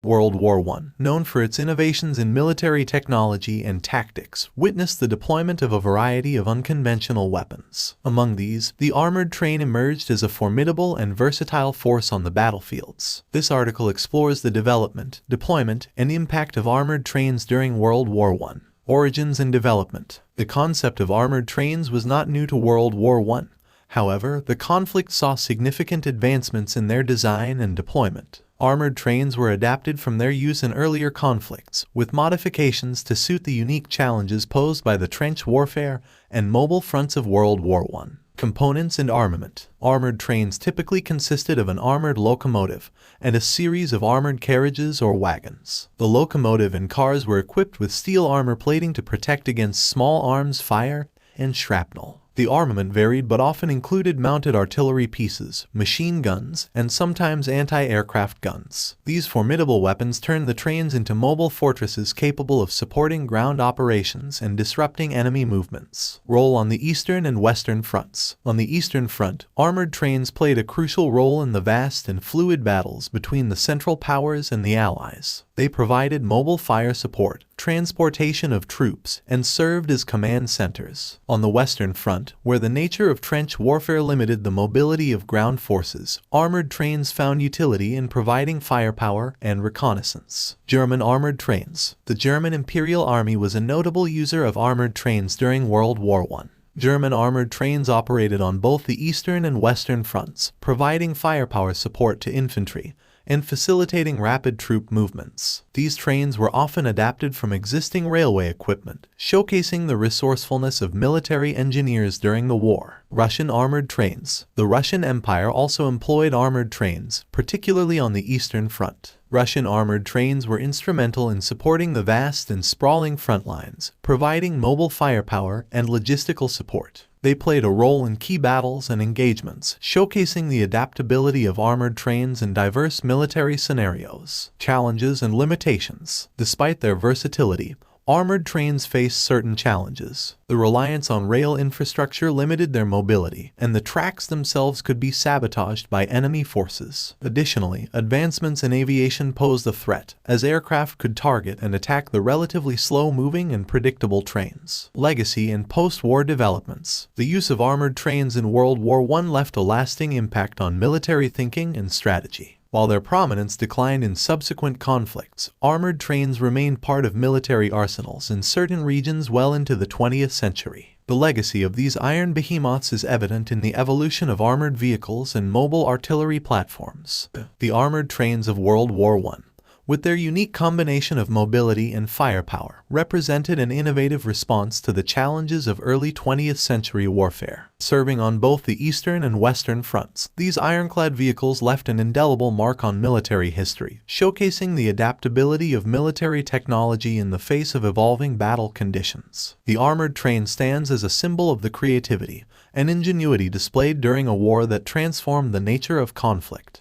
World War I, known for its innovations in military technology and tactics, witnessed the deployment of a variety of unconventional weapons. Among these, the armored train emerged as a formidable and versatile force on the battlefields. This article explores the development, deployment, and impact of armored trains during World War I. Origins and development. The concept of armored trains was not new to World War I. However, the conflict saw significant advancements in their design and deployment. Armored trains were adapted from their use in earlier conflicts, with modifications to suit the unique challenges posed by the trench warfare and mobile fronts of World War I. Components and armament. Armored trains typically consisted of an armored locomotive and a series of armored carriages or wagons. The locomotive and cars were equipped with steel armor plating to protect against small arms fire and shrapnel. The armament varied but often included mounted artillery pieces, machine guns, and sometimes anti-aircraft guns. These formidable weapons turned the trains into mobile fortresses capable of supporting ground operations and disrupting enemy movements. Role on the Eastern and Western fronts. On the Eastern Front, armored trains played a crucial role in the vast and fluid battles between the Central Powers and the Allies. They provided mobile fire support, transportation of troops, and served as command centers. On the Western Front, where the nature of trench warfare limited the mobility of ground forces, armored trains found utility in providing firepower and reconnaissance. German armored trains. The German Imperial Army was a notable user of armored trains during World War I. German armored trains operated on both the Eastern and Western fronts, providing firepower support to infantry and facilitating rapid troop movements. These trains were often adapted from existing railway equipment, showcasing the resourcefulness of military engineers during the war. Russian armored trains. The Russian Empire also employed armored trains, particularly on the Eastern Front. Russian armored trains were instrumental in supporting the vast and sprawling front lines, providing mobile firepower and logistical support. They played a role in key battles and engagements, showcasing the adaptability of armored trains in diverse military scenarios. Challenges and limitations. Despite their versatility, armored trains face certain challenges. The reliance on rail infrastructure limited their mobility, and the tracks themselves could be sabotaged by enemy forces. Additionally, advancements in aviation posed a threat, as aircraft could target and attack the relatively slow-moving and predictable trains. Legacy and post-war developments. The use of armored trains in World War I left a lasting impact on military thinking and strategy. While their prominence declined in subsequent conflicts, armored trains remained part of military arsenals in certain regions well into the 20th century. The legacy of these iron behemoths is evident in the evolution of armored vehicles and mobile artillery platforms. The armored trains of World War I, with their unique combination of mobility and firepower, represented an innovative response to the challenges of early 20th century warfare. Serving on both the Eastern and Western fronts, these ironclad vehicles left an indelible mark on military history, showcasing the adaptability of military technology in the face of evolving battle conditions. The armored train stands as a symbol of the creativity and ingenuity displayed during a war that transformed the nature of conflict.